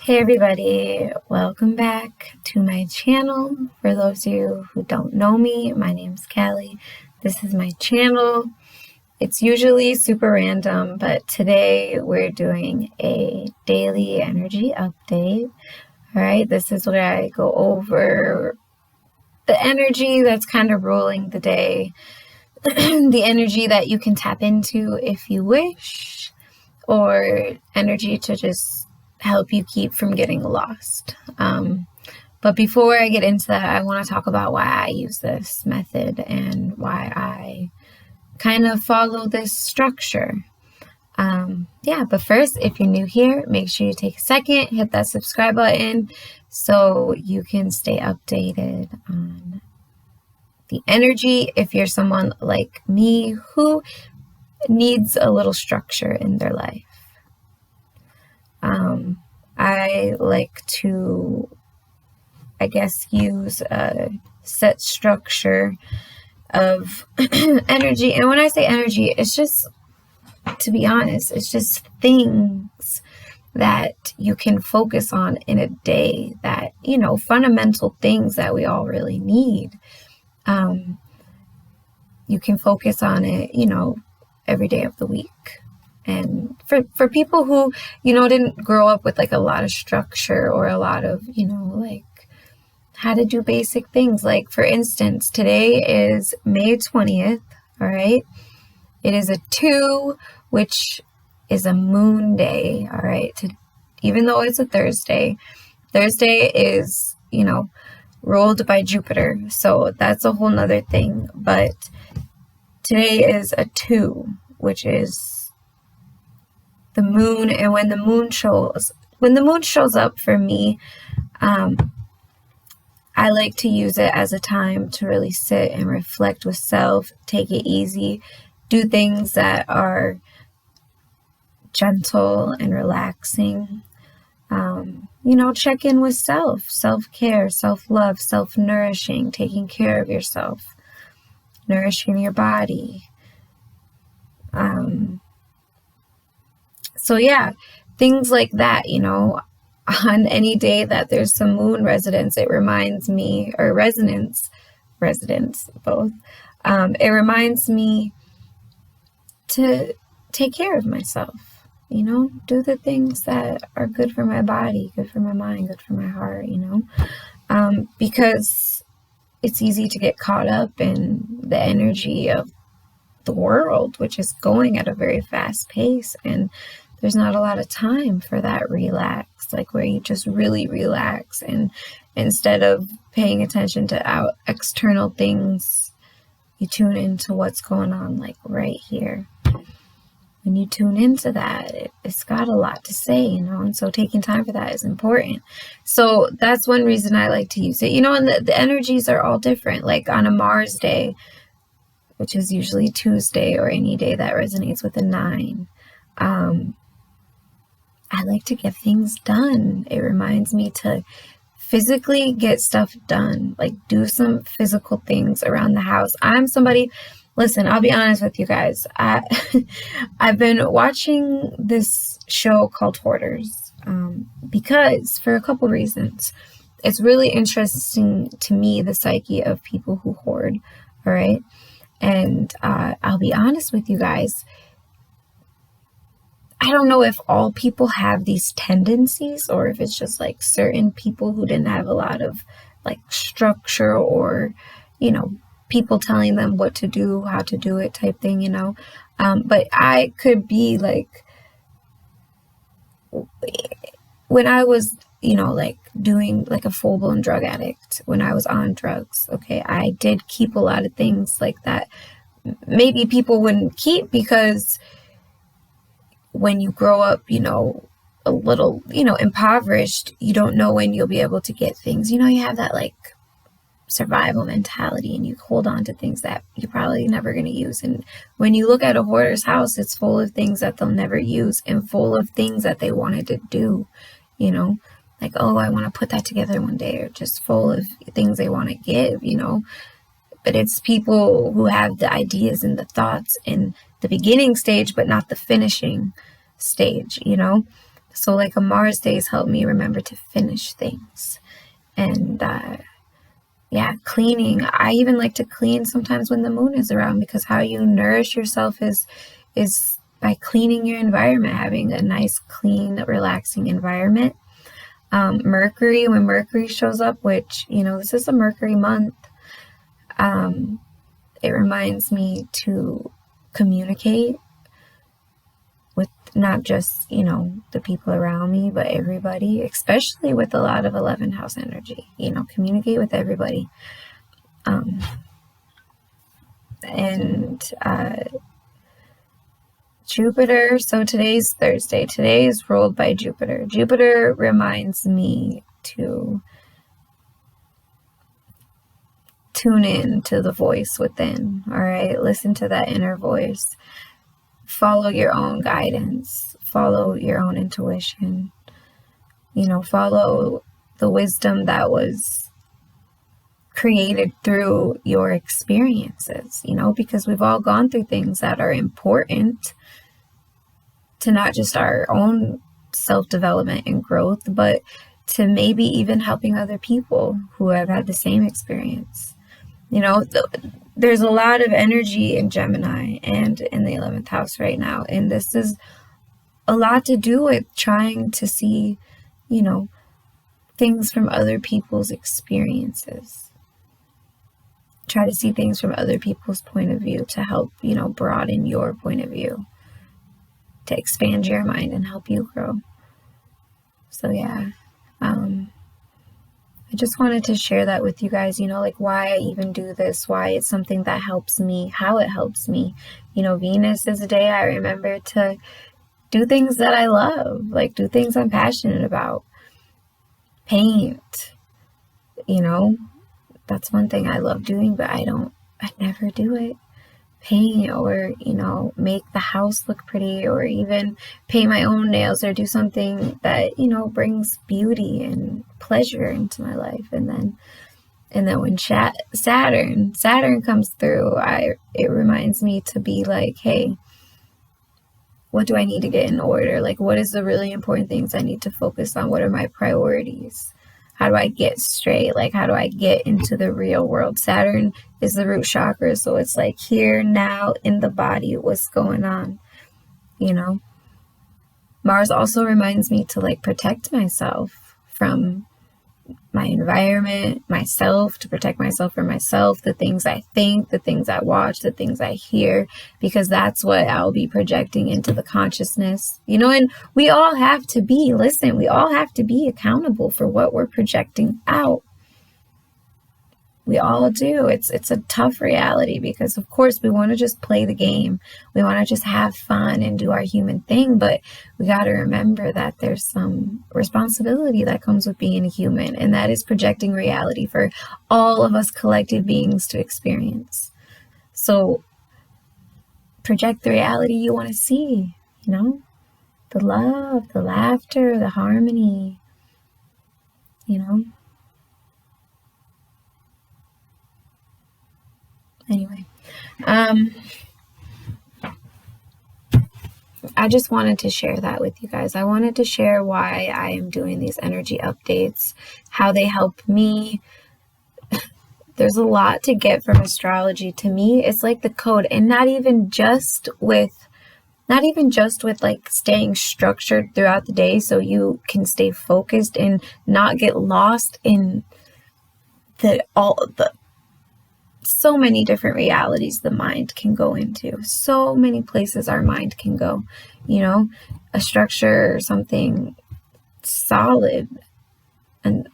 Hey everybody, welcome back to my channel. For those of you who don't know me, my name's Callie. This is my channel. It's usually super random, but today we're doing a daily energy update. All right, this is where I go over the energy that's kind of ruling the day, the energy that you can tap into if you wish, or energy to just help you keep from getting lost. But before I get into that, I want to talk about why I use this method and why I kind of follow this structure. But first, if you're new here, make sure you take a second, hit that subscribe button so you can stay updated on the energy if you're someone like me who needs a little structure in their life. I like to, use a set structure of energy. And when I say energy, it's just, to be honest, it's just things that you can focus on in a day that, fundamental things that we all really need. You can focus on it, every day of the week. And for people who, didn't grow up with like a lot of structure or a lot of, how to do basic things. Like, for instance, today is May 20th, all right? It is a 2, which is a moon day, all right? Even though it's a Thursday is, ruled by Jupiter. So that's a whole nother thing. But today is a 2, which is the moon. And when the moon shows up for me, I like to use it as a time to really sit and reflect with self, take it easy, do things that are gentle and relaxing. Check in with self-care, self-love, self-nourishing, taking care of yourself, nourishing your body. Things like that, on any day that there's some moon residence, it reminds me, or residence, both. It reminds me to take care of myself, do the things that are good for my body, good for my mind, good for my heart, because it's easy to get caught up in the energy of the world, which is going at a very fast pace, and there's not a lot of time for that relax, like where you just really relax, and instead of paying attention to external things, you tune into what's going on, like right here. When you tune into that, it's got a lot to say, and so taking time for that is important. So that's one reason I like to use it, and the energies are all different. Like on a Mars day, which is usually Tuesday, or any day that resonates with a 9, I like to get things done. It reminds me to physically get stuff done, like do some physical things around the house. I'm somebody, listen, I'll be honest with you guys. I've been watching this show called Hoarders because, for a couple reasons. It's really interesting to me, the psyche of people who hoard, all right? And I'll be honest with you guys. I don't know if all people have these tendencies, or if it's just like certain people who didn't have a lot of like structure, or, people telling them what to do, how to do it type thing, but I could be like, when I was, doing like a full-blown drug addict, when I was on drugs, okay, I did keep a lot of things like that maybe people wouldn't keep, because when you grow up, a little, impoverished, you don't know when you'll be able to get things. You have that like survival mentality, and you hold on to things that you're probably never going to use. And when you look at a hoarder's house, it's full of things that they'll never use, and full of things that they wanted to do, like, oh, I want to put that together one day, or just full of things they want to give, but it's people who have the ideas and the thoughts in the beginning stage, but not the finishing stage, So like a Mars days help me remember to finish things. And yeah, cleaning. I even like to clean sometimes when the moon is around, because how you nourish yourself is by cleaning your environment, having a nice, clean, relaxing environment. Mercury, when Mercury shows up, which, you know, this is a Mercury month, it reminds me to communicate with not just, you know, the people around me, but everybody, especially with a lot of 11th house energy, you know, communicate with everybody. And Jupiter, so today's Thursday, today is ruled by Jupiter. Jupiter reminds me to tune in to the voice within, all right? Listen to that inner voice. Follow your own guidance. Follow your own intuition. You know, follow the wisdom that was created through your experiences, you know, because we've all gone through things that are important to not just our own self-development and growth, but to maybe even helping other people who have had the same experience. You know, there's a lot of energy in Gemini and in the 11th house right now. And this is a lot to do with trying to see, you know, things from other people's experiences. Try to see things from other people's point of view to help, you know, broaden your point of view, to expand your mind and help you grow. So yeah, I just wanted to share that with you guys, you know, like why I even do this, why it's something that helps me, how it helps me. You know, Venus is a day I remember to do things that I love, like do things I'm passionate about. Paint, you know, that's one thing I love doing, but I never do it. Paint, or, you know, make the house look pretty, or even paint my own nails, or do something that, you know, brings beauty and pleasure into my life. And then when Saturn comes through, it reminds me to be like, hey, what do I need to get in order? Like, what is the really important things I need to focus on? What are my priorities? How do I get straight? Like, how do I get into the real world? Saturn is the root chakra, so it's like here, now, in the body, what's going on, you know? Mars also reminds me to, like, protect myself from my environment, myself, to protect myself from myself, the things I think, the things I watch, the things I hear, because that's what I'll be projecting into the consciousness, you know. And we all have to be accountable for what we're projecting out. We all do. It's a tough reality, because of course we want to just play the game. We want to just have fun and do our human thing, but we got to remember that there's some responsibility that comes with being a human, and that is projecting reality for all of us collective beings to experience. So project the reality you want to see, you know, the love, the laughter, the harmony, you know. Anyway, I just wanted to share that with you guys. I wanted to share why I am doing these energy updates, how they help me. There's a lot to get from astrology. To me, it's like the code, and not even just with like staying structured throughout the day so you can stay focused and not get lost in so many different realities the mind can go into, so many places our mind can go, you know. A structure or something solid, an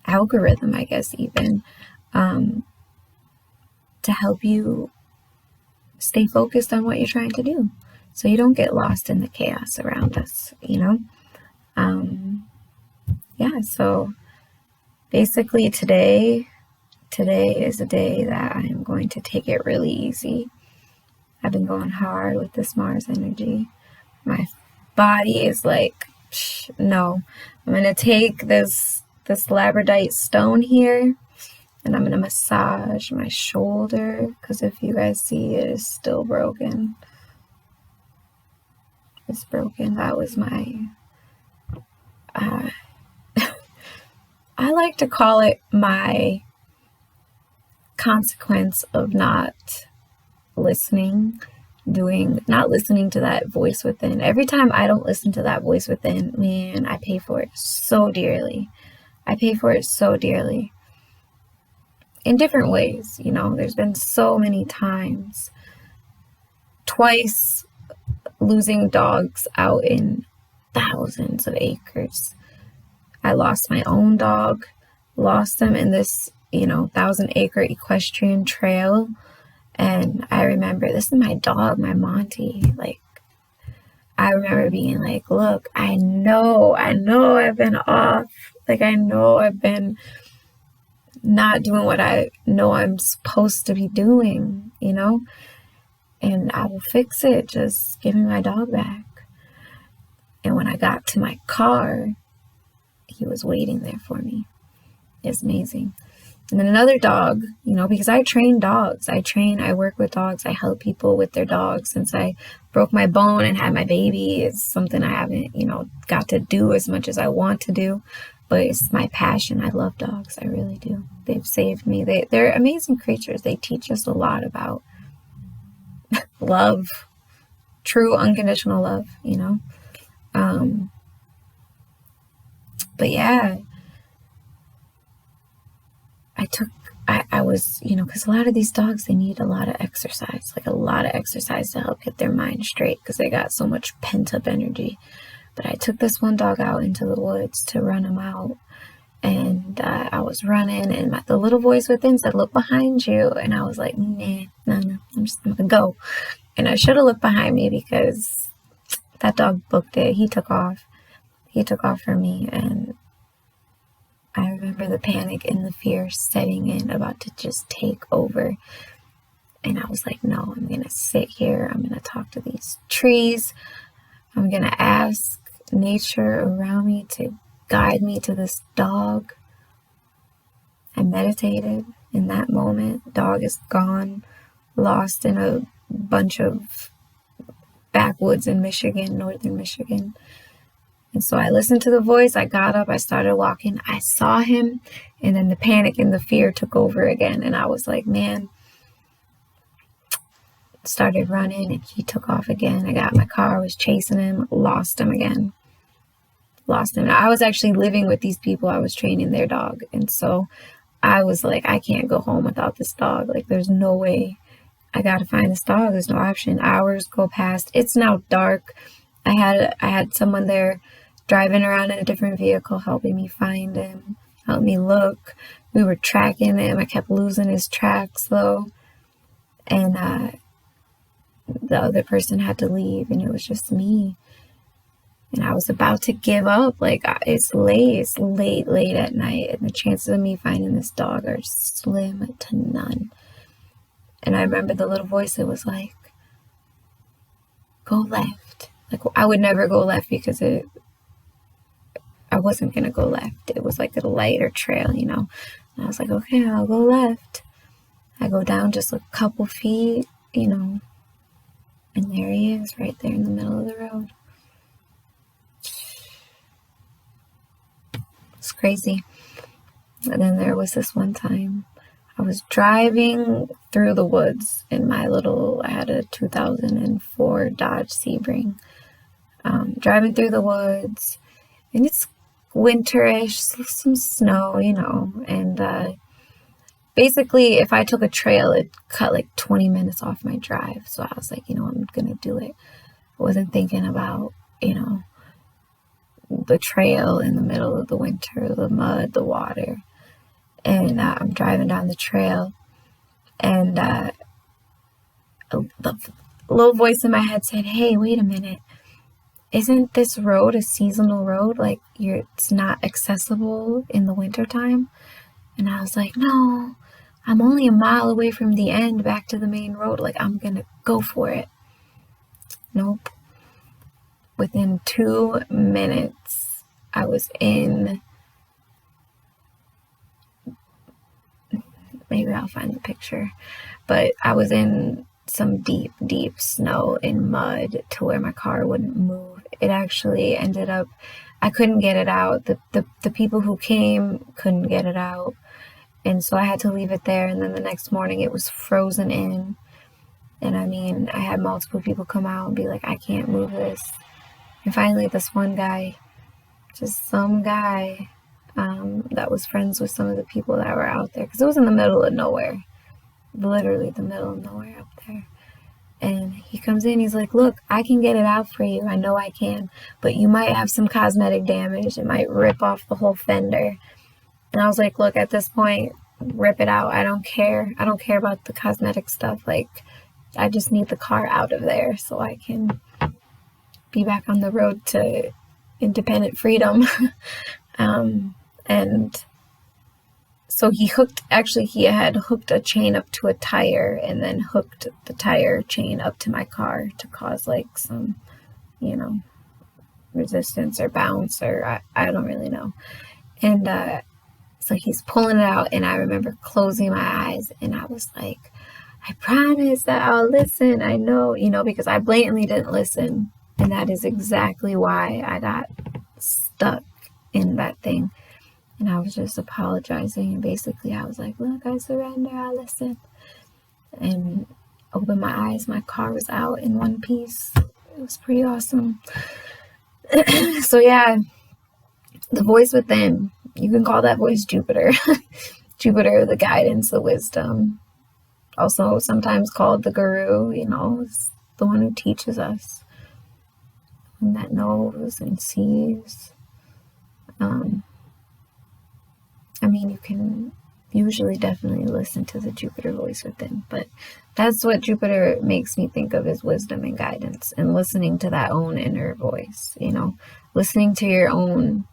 algorithm, I guess, even, to help you stay focused on what you're trying to do, so you don't get lost in the chaos around us, you know. Yeah, so basically today is a day that I'm going to take it really easy. I've been going hard with this Mars energy. My body is like, no. I'm going to take this labradorite stone here, and I'm going to massage my shoulder, because if you guys see, it is still broken. It's broken. That was my I like to call it my consequence of not listening to that voice within. Every time I don't listen to that voice within, man, I pay for it so dearly. I pay for it so dearly. In different ways, there's been so many times. Twice losing dogs out in thousands of acres. I lost my own dog, lost them in this, 1,000-acre equestrian trail. And I remember, this is my dog, my Monty. Like, I remember being like, look, I know I've been off. Like, I know I've been not doing what I know I'm supposed to be doing, and I will fix it. Just give me my dog back. And when I got to my car, he was waiting there for me. It's amazing. And then another dog, because I train dogs. I work with dogs. I help people with their dogs. Since I broke my bone and had my baby, it's something I haven't, got to do as much as I want to do. But it's my passion. I love dogs. I really do. They've saved me. They're amazing creatures. They teach us a lot about love, true unconditional love, But yeah, I was, because a lot of these dogs, they need a lot of exercise, to help get their mind straight, because they got so much pent up energy. But I took this one dog out into the woods to run him out. And I was running, and the little voice within said, look behind you. And I was like, nah, no, I'm going to go. And I should have looked behind me, because that dog booked it. He took off. He took off for me. And I remember the panic and the fear setting in, about to just take over. And I was like, no, I'm going to sit here. I'm going to talk to these trees. I'm going to ask nature around me to guide me to this dog. I meditated in that moment. Dog is gone, lost in a bunch of backwoods in Michigan, northern Michigan. And so I listened to the voice. I got up, I started walking. I saw him, and then the panic and the fear took over again. And I was like, man, started running, and he took off again. I got in my car, was chasing him, lost him again. I was actually living with these people. I was training their dog. And so I was like, I can't go home without this dog. Like, there's no way. I got to find this dog. There's no option. Hours go past. It's now dark. I had someone there driving around in a different vehicle, helping me find him, help me look. We were tracking him. I kept losing his tracks though. And the other person had to leave, and it was just me. And I was about to give up. Like, it's late at night, and the chances of me finding this dog are slim to none. And I remember the little voice that was like, go left. Like, I would never go left, because I wasn't going to go left. It was like a lighter trail, And I was like, okay, I'll go left. I go down just a couple feet, and there he is, right there in the middle of the road. It's crazy. And then there was this one time I was driving through the woods in I had a 2004 Dodge Sebring. Driving through the woods, and it's winterish, some snow, and basically if I took a trail, it'd cut like 20 minutes off my drive. So I was like, I'm going to do it. I wasn't thinking about, the trail in the middle of the winter, the mud, the water. And I'm driving down the trail, and the little voice in my head said, hey, wait a minute. Isn't this road a seasonal road? Like, it's not accessible in the wintertime? And I was like, no, I'm only a mile away from the end back to the main road. Like, I'm going to go for it. Nope. Within 2 minutes, I was in, maybe I'll find the picture, but I was in some deep, deep snow and mud to where my car wouldn't move. It actually ended up, I couldn't get it out. The people who came couldn't get it out. And so I had to leave it there. And then the next morning it was frozen in. And I mean, I had multiple people come out and be like, I can't move this. And finally, this one guy, just some guy that was friends with some of the people that were out there, because it was in the middle of nowhere, literally the middle of nowhere up there. And he comes in, he's like, look, I can get it out for you. I know I can, but you might have some cosmetic damage. It might rip off the whole fender. And I was like, look, at this point, rip it out. I don't care. I don't care about the cosmetic stuff. Like, I just need the car out of there so I can be back on the road to independent freedom. And so he had hooked a chain up to a tire and then hooked the tire chain up to my car to cause like some, resistance or bounce, or I don't really know. And so he's pulling it out, and I remember closing my eyes, and I was like, I promise that I'll listen. I know, because I blatantly didn't listen. And that is exactly why I got stuck in that thing. And I was just apologizing. And basically I was like, look, I surrender. I'll listen. And opened my eyes. My car was out in one piece. It was pretty awesome. So yeah, the voice within. You can call that voice Jupiter. Jupiter, the guidance, the wisdom. Also sometimes called the guru, it's the one who teaches us. And that knows and sees. You can usually definitely listen to the Jupiter voice within, but that's what Jupiter makes me think of, is wisdom and guidance, and listening to that own inner voice, listening to your own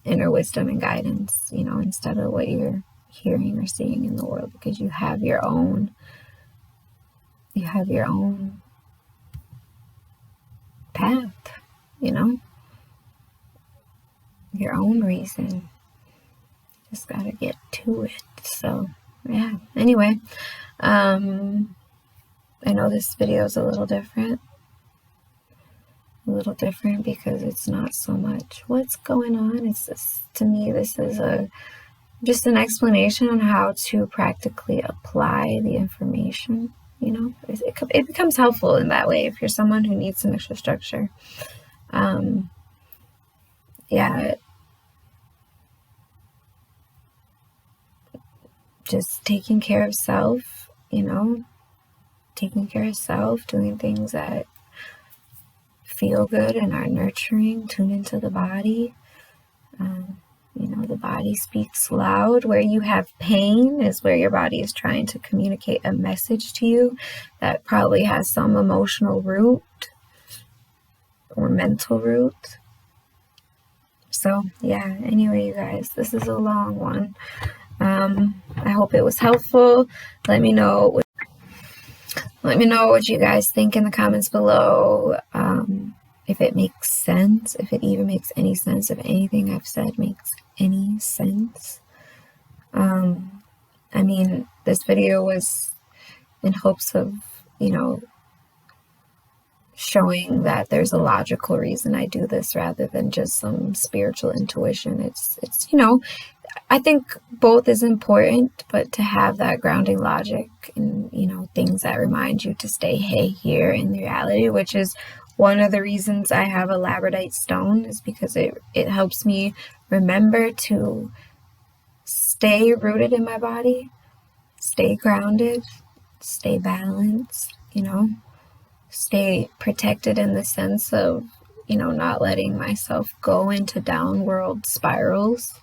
inner wisdom and guidance, instead of what you're hearing or seeing in the world, because you have your own path, your own reason. Just gotta get to it. So yeah, anyway, I know this video is a little different because it's not so much what's going on. It's just, to me, this is just an explanation on how to practically apply the information. It becomes helpful in that way if you're someone who needs some extra structure. Just taking care of self, doing things that feel good and are nurturing, tune into the body. The body speaks loud. Where you have pain is where your body is trying to communicate a message to you that probably has some emotional root or mental root. So yeah, anyway, you guys, this is a long one. I hope it was helpful. Let me know what you guys think in the comments below. If it makes sense, if it even makes any sense, if anything I've said makes any sense. This video was in hopes of, showing that there's a logical reason I do this rather than just some spiritual intuition. It's I think both is important, but to have that grounding logic and, things that remind you to stay here in reality, which is one of the reasons I have a labradorite stone, is because it helps me remember to stay rooted in my body, stay grounded, stay balanced, stay protected in the sense of, not letting myself go into downward spirals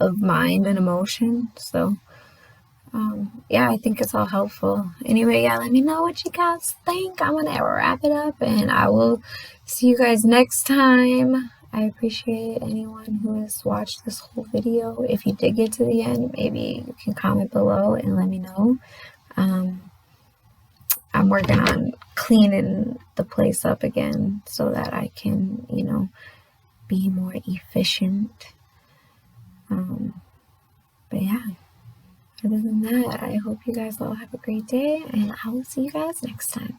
of mind and emotion. So I think it's all helpful. Anyway, let me know what you guys think. I'm gonna wrap it up, and I will see you guys next time. I appreciate anyone who has watched this whole video. If you did get to the end, maybe you can comment below and let me know. I'm working on cleaning the place up again so that I can, be more efficient. But yeah, other than that, I hope you guys all have a great day, and I will see you guys next time.